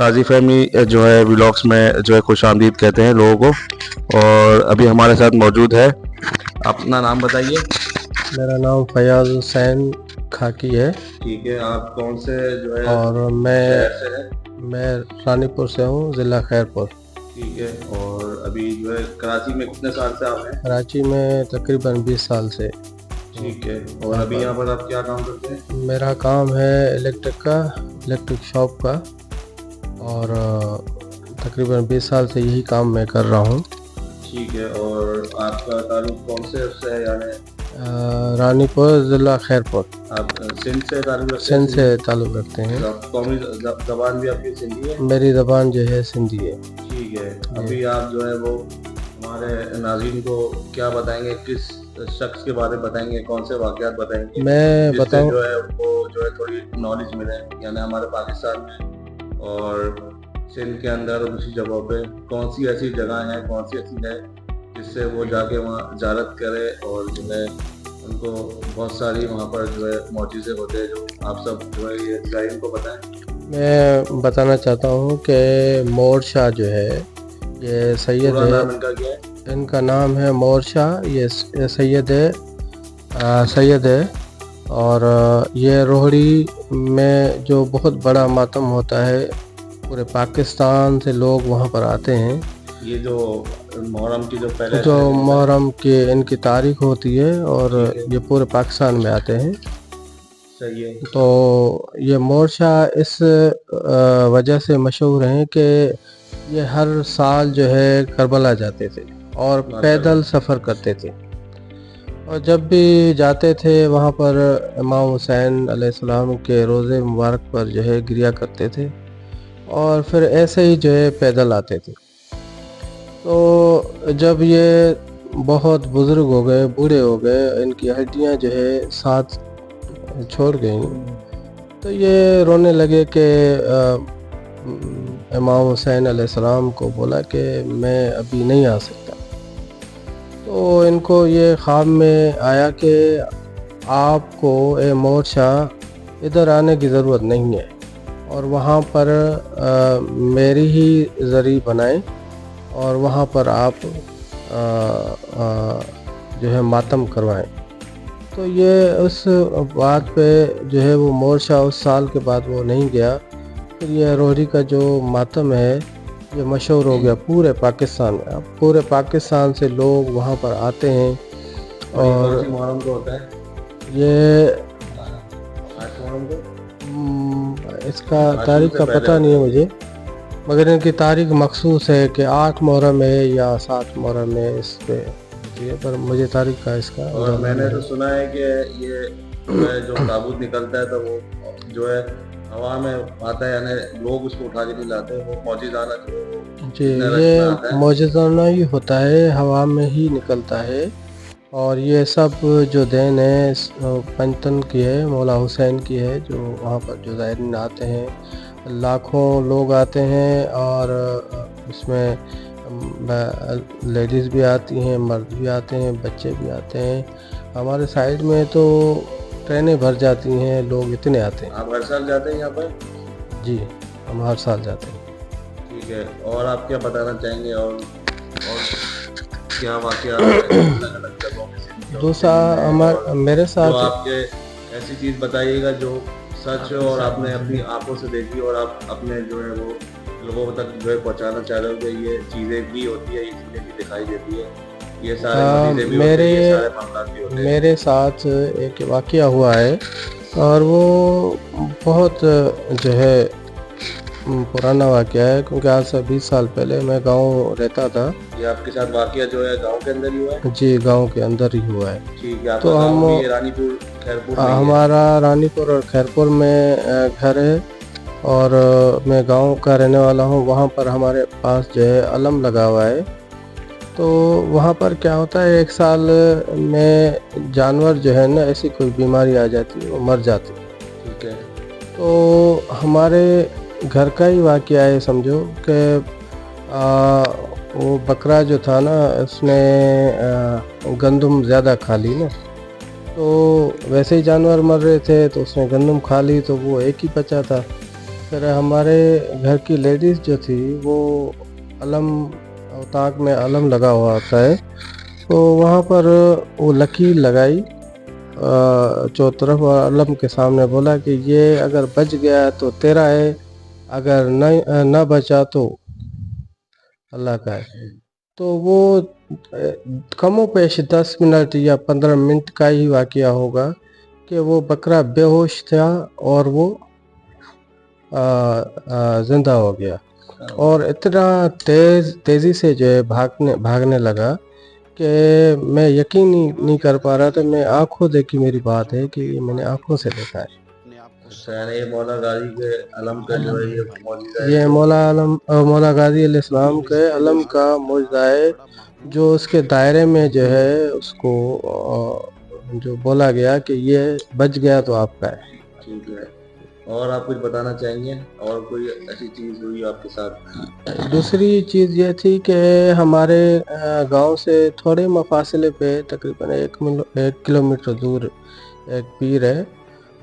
काजी family जो है vlogs में जो है खुश आमदीद कहते हैं लोगों को। और अभी हमारे साथ मौजूद है, अपना नाम बताइए। मेरा नाम फयाज हुसैन खाकी है। ठीक है, आप कौन से जो है और शहर से हैं? मैं रानीपुर से हूँ, ज़िला खैरपुर। ठीक है, और अभी जो है कराची में कितने साल से आप हैं? कराची में तकरीबन 20 साल से। ठीक है, और अभी यहाँ पर आप क्या काम करते हैं? मेरा काम है इलेक्ट्रिक शॉप का, और तकरीबन 20 साल से यही काम मैं कर रहा हूँ। ठीक है, और आपका ताल्लुक कौन से उससे है? यानी रानीपुर, ज़िला खैरपुर। आप सिंध से ताल्लुक रखते हैं? सिंध से ताल्लुक़ रखते हैं। कौमी ज़बान भी आपकी सिंधी है? मेरी ज़बान जो है सिंधी है। ठीक है, अभी आप जो है वो हमारे नाज़रीन को क्या बताएंगे, किस शख्स के बारे में बताएंगे, कौन से वाक़यात बताएंगे मैं बताऊँ जो है उनको जो है थोड़ी नॉलेज मिले, यानी हमारे पाकिस्तान में और सिंध के अंदर और दूसरी जगहों पे कौन सी ऐसी जगह है, कौन सी ऐसी है जिससे वो जाके वहाँ ज़ियारत करे, और जो है उनको बहुत सारी वहाँ पर जो है मौजूज़े होते हैं जो आप सब जो है ये ज़ाहिर को बताएं। मैं बताना चाहता हूँ कि मोर शाह जो है ये सैयद है। नाम इनका क्या है? इनका नाम है मोर शाह। ये सैयद है और ये रोहड़ी में जो बहुत बड़ा मातम होता है, पूरे पाकिस्तान से लोग वहाँ पर आते हैं। ये जो मुहर्रम की जो मुहर्रम की इनकी तारीख होती है, और ये पूरे पाकिस्तान में आते हैं। सही है। तो ये मोर शाह इस वजह से मशहूर हैं कि ये हर साल जो है करबला जाते थे और पैदल सफ़र करते थे, और जब भी जाते थे वहाँ पर इमाम हुसैन अलैहिस्सलाम के रोज़े मुबारक पर जो है गिरिया करते थे, और फिर ऐसे ही जो है पैदल आते थे। तो जब ये बहुत बुज़ुर्ग हो गए, बूढ़े हो गए, इनकी हड्डियाँ जो है साथ छोड़ गई, तो ये रोने लगे कि इमाम हुसैन अलैहिस्सलाम को बोला कि मैं अभी नहीं आ सकता। तो इनको ये ख्वाब में आया कि आपको ए मोर शाह इधर आने की ज़रूरत नहीं है, और वहाँ पर मेरी ही ज़री बनाएं, और वहाँ पर आप जो है मातम करवाएं। तो ये उस बात पे जो है वो मोर शाह उस साल के बाद वो नहीं गया। फिर ये रोहड़ी का जो मातम है ये मशहूर हो गया पूरे पाकिस्तान में। अब पूरे पाकिस्तान से लोग वहाँ पर आते हैं। और मुहर्रम को होता है ये इसका तारीख का पता नहीं है मुझे, मगर इनकी तारीख मखसूस है कि 8 मुहर्रम है या 7 मुहर्रम है इस पे, पर मुझे तारीख का इसका। और मैंने तो सुना है कि ये जो ताबूत निकलता है तो वो जो है हवा में आता है, यानी लोग उसको उठा के नहीं लाते, वो मौजिज़ाना जी, ये मौजिज़ाना ही होता है, हवा में ही निकलता है। और ये सब जो देन है पंचतन की है, मौला हुसैन की है, जो वहाँ पर जो ज़ायरीन आते हैं, लाखों लोग आते हैं, और इसमें लेडीज़ भी आती हैं, मर्द भी आते हैं, बच्चे भी आते हैं। हमारे साइड में तो ट्रेनें भर जाती हैं, लोग इतने आते हैं। आप हर साल जाते हैं यहाँ पर? जी, हम हर साल जाते हैं। ठीक है, और आप क्या बताना चाहेंगे, और क्या वाक़या दूसरा मेरे साथ आपके ऐसी चीज़ बताइएगा जो सच हो और आपने अपनी आंखों से देखी, और आप अपने जो है वो लोगों तक जो है पहुँचाना चाह रहे हो कि ये चीज़ें भी होती है, ये चीज़ें भी दिखाई देती है, ये सारे भी मेरे साथ एक वाक़या हुआ है, और वो बहुत जो है पुराना वाक़या है, क्योंकि आज से 20 साल पहले मैं गांव रहता था। ये आपके साथ वाक़या जो है गांव के अंदर ही हुआ है? जी, गांव के अंदर ही हुआ है। ठीक है, तो हम रानीपुर खैरपुर हमारा रानीपुर और खैरपुर में घर है, और मैं गांव का रहने वाला हूं। वहां पर हमारे पास जो है अलम लगा हुआ है। तो वहां पर क्या होता है, एक साल में जानवर जो है ना, ऐसी कोई बीमारी आ जाती है, वो मर जाती है। ठीक है, तो हमारे घर का ही वाक़या है, समझो कि वो बकरा जो था ना, उसने गंदम ज़्यादा खा ली ना, तो वैसे ही जानवर मर रहे थे, तो उसने गंदम खा ली, तो वो एक ही बचा था। फिर हमारे घर की लेडीज़ जो थी वो अलम ताक में अलम लगा हुआ होता है, तो वहाँ पर वो लकीर लगाई चौतरफ, और अलम के सामने बोला कि ये अगर बच गया तो तेरा है, अगर न बचा तो अल्लाह का है। तो वो कमोपेश 10 मिनट या 15 मिनट का ही वाक़या होगा कि वो बकरा बेहोश था और वो ज़िंदा हो गया, और इतना तेज़ी से जो है भागने लगा कि मैं यकीन ही नहीं कर पा रहा था। मैं आँखों देखी मेरी बात है कि ये मैंने आँखों से देखा है। ये मौला गाजी के अलम का जो है ये मौजूदा ये मौला गाजी अलैहिस्सलाम के अलम का मौजूदा है, जो उसके दायरे में जो है उसको जो बोला गया कि ये बच गया तो आपका है। ठीक है, और आप कुछ बताना चाहेंगे और कोई ऐसी चीज़ हुई आपके साथ? दूसरी चीज़ ये थी कि हमारे गांव से थोड़े मफासले पे तकरीबन 1 किलोमीटर दूर एक पीर है,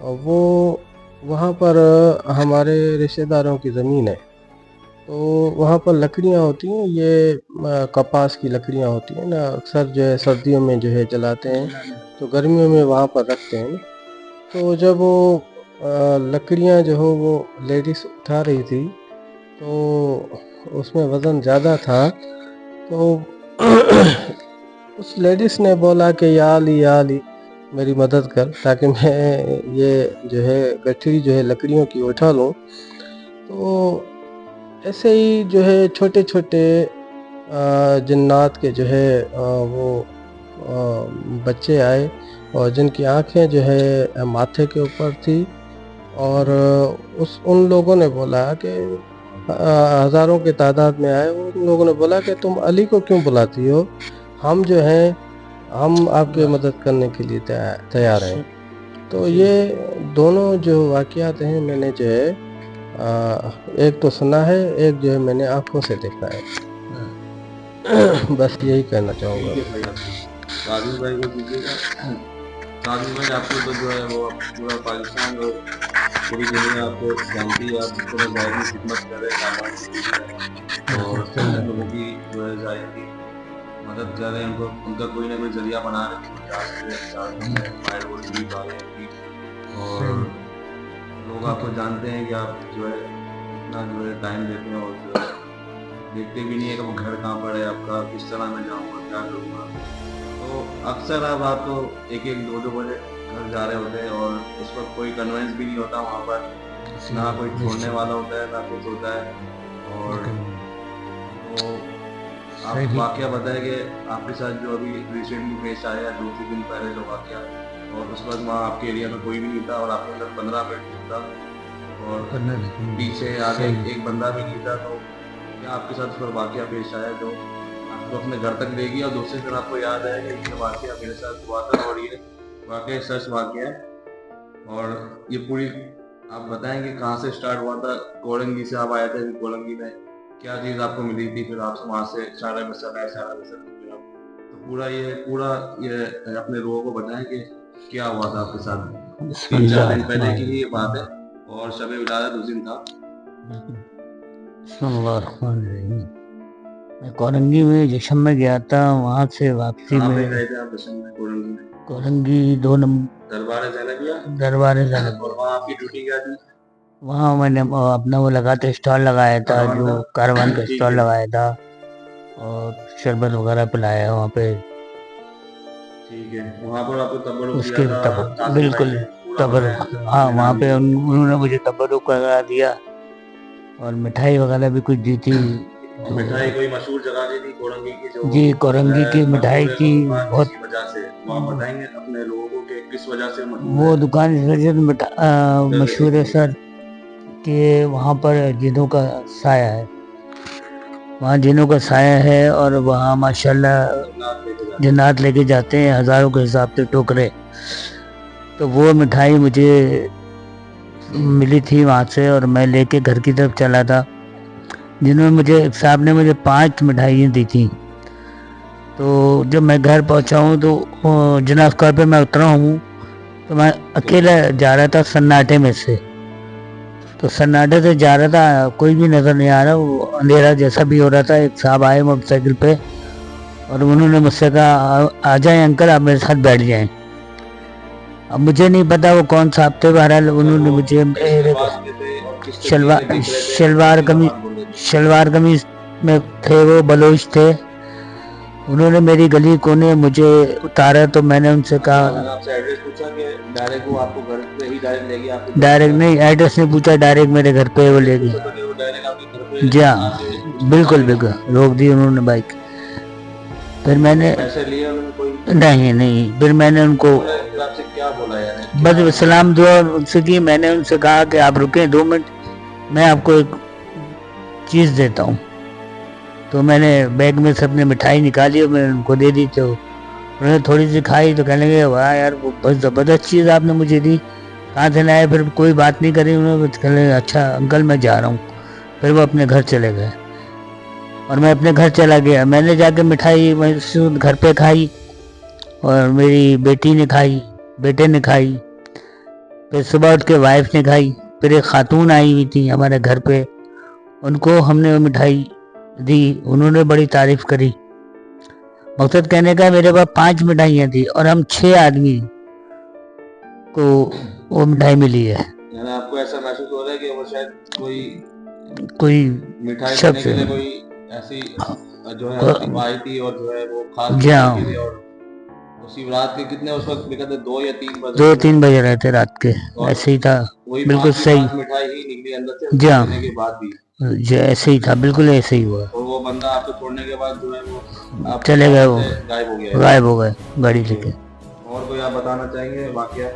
और वो वहाँ पर हमारे रिश्तेदारों की ज़मीन है। तो वहाँ पर लकड़ियाँ होती हैं, ये कपास की लकड़ियाँ होती हैं ना, अक्सर जो है सर्दियों में जो है जलाते हैं, तो गर्मियों में वहाँ पर रखते हैं। तो जब वो लकड़ियाँ जो हो वो लेडीज़ उठा रही थी, तो उसमें वज़न ज़्यादा था, तो उस लेडीज़ ने बोला कि या अली मेरी मदद कर, ताकि मैं ये जो है गठरी जो है लकड़ियों की उठा लूँ। तो ऐसे ही जो है छोटे छोटे जिन्नात के जो है वो बच्चे आए, और जिनकी आंखें जो है माथे के ऊपर थी, और उन लोगों ने बोला कि हज़ारों की तादाद में आए। उन लोगों ने बोला कि तुम अली को क्यों बुलाती हो, हम जो हैं हम आपकी मदद करने के लिए तैयार हैं। तो ये दोनों जो वाक़यात हैं मैंने जो है एक तो सुना है, एक जो है मैंने आँखों से देखा है। बस यही कहना चाहूँगा। काजू भाई को दीजिएगा। काजू भाई आपको तो जो है वो पूरा पाकिस्तान और पूरी दुनिया आपको जानती है, आप पूरा भाई की खिदमत कर रहे हैं और लोगों की जो है जाहिर की मदद कर रहे हैं, उनका कोई ना कोई जरिया बना रहे हैं। और लोग आपको जानते हैं कि आप जो है इतना जो है टाइम देते हैं, और जो है देखते भी नहीं है कि वो घर कहाँ पर है आपका, किस तरह मैं जाऊँगा, क्या करूँगा। तो अक्सर अब आप तो 1-1, 2-2 बजे घर जा रहे होते हैं, और उस वक्त कोई कन्वेंस भी नहीं होता वहाँ पर, ना कोई छोड़ने वाला होता है ना कुछ होता है। और तो आप वाक़या बताएं कि आपके साथ जो अभी रिसेंटली पेश आया 2-3 दिन पहले जो वाक़या, और उस वक्त वहाँ आपके एरिया में कोई भी नहीं था और आपके अंदर 15 मिनट था और पीछे आगे एक बंदा भी नहीं था। तो क्या आपके साथ उस पर वाक़या पेश आया जो आपको अपने घर तक ले गया, और दूसरे दिन आपको याद आया कि ये वाक़या मेरे साथ हुआ था और ये वाक़या सच वाक़या है? और ये पूरी आप बताएंगे कहाँ से स्टार्ट हुआ था? कोलंगी से आप आए थे, कोलंगी में क्या चीज़ आपको मिली थी, फिर आप वहाँ से सारा तो पूरा ये अपने लोगों को बताएं कि क्या हुआ था आपके साथ। 3-4 दिन पहले की ये बात है और शब विलादत उस दिन था। मैं कोलंगी में जश्न में गया था, वहाँ से वापसी में गए थे आप जश्न में? कोलंगी 2 नंबर दरबार ज़ैनब। और वहाँ आपकी ड्यूटी क्या थी? वहाँ मैंने अपना वो लगाते स्टॉल लगाया था, जो कारवान का स्टॉल लगाया था, और शरबत वगैरह पिलाया वहाँ पे। ठीक है, वहाँ पर आपको तबरुक उसके दिया था? बिल्कुल तबरुक, हाँ वहाँ पे उन्होंने मुझे तबरुक करा दिया, और मिठाई वगैरह भी कुछ दी थी। तो मिठाई कोई मशहूर जगह दी थी कोलंगी की? जो जी, कोलंगी की मिठाई की बहुत वजह से वहाँ बताएंगे अपने लोगों को कि किस वजह से वो दुकान इस वजह से मशहूर है सर कि वहाँ पर जिनों का साया है, वहाँ जिनों का साया है, और वहाँ माशाल्लाह जन्नत लेके जाते हैं हज़ारों के हिसाब से टोकरे। तो वो मिठाई मुझे मिली थी वहाँ से, और मैं लेके घर की तरफ चला था, जिन्होंने मुझे साहब ने मुझे 5 मिठाइयाँ दी थी। तो जब मैं घर पहुँचा हूँ तो जिना स्क्वायर पे मैं उतरा हूँ, तो मैं अकेला जा रहा था सन्नाटे में से। तो सन्नाटे से जा रहा था, कोई भी नज़र नहीं आ रहा, वो अंधेरा जैसा भी हो रहा था। एक साहब आए मोटरसाइकिल पे और उन्होंने मुझसे कहा आ जाएं अंकल, आप मेरे साथ बैठ जाएं। अब मुझे नहीं पता वो कौन साहब थे, बहरहाल उन्होंने मुझे शलवार कमीज में थे, वो बलोच थे। उन्होंने मेरी गली कोने मुझे उतारा तो मैंने उनसे कहा, आपसे एड्रेस पूछा कि डायरेक्ट वो आपको घर पे ही डायरेक्ट ले गया? डायरेक्ट नहीं, एड्रेस नहीं पूछा, डायरेक्ट मेरे घर पे वो ले गई। जी हाँ, बिल्कुल बिल्कुल रोक दी उन्होंने बाइक। फिर मैंने पैसे लिए उन्होंने कोई? नहीं, फिर मैंने उनको आपसे क्या बोला यार? बस सलाम दुआ उनसे की। मैंने उनसे कहा कि आप रुकें 2 मिनट, मैं आपको एक चीज़ देता हूँ। तो मैंने बैग में से अपनी मिठाई निकाली और मैंने उनको दे दी। तो उन्होंने थोड़ी सी खाई तो कहने लगे वाह यार, वो बहुत ज़बरदस्त चीज़ आपने मुझे दी, कहाँ से लाए? फिर कोई बात नहीं करी उन्होंने, कहने लगे अच्छा अंकल मैं जा रहा हूँ। फिर वो अपने घर चले गए और मैं अपने घर चला गया। मैंने जाके मिठाई घर पे खाई और मेरी बेटी ने खाई, बेटे ने खाई, फिर सुबह उठ के वाइफ ने खाई, फिर एक खातून आई हुई थी हमारे घर पे, उनको हमने वो मिठाई दी, उन्होंने बड़ी तारीफ करी। मकसद कहने का मेरे पास 5 मिठाइयाँ थी और हम 6 आदमी को वो मिठाई मिली है। यानी आपको ऐसा महसूस हो रहा है कि वो शायद कोई मिठाई देने के लिए कोई ऐसी जो है आई थी और जो है वो खास थी। और उसी रात के कितने उस वक्त लिखा था 2 या 3 बजे? 2-3 बजे रहे थे रात के, ऐसे ही था, बिल्कुल सही। मिठाई ही निकली अंदर से जी हाँ, के बाद भी जो ऐसे ही था, बिल्कुल ऐसे ही हुआ। और वो बंदा आपको छोड़ने के बाद जो है वो आप चले गए, वो गायब हो गए गाड़ी लेके। और कोई आप बताना चाहेंगे वाकया?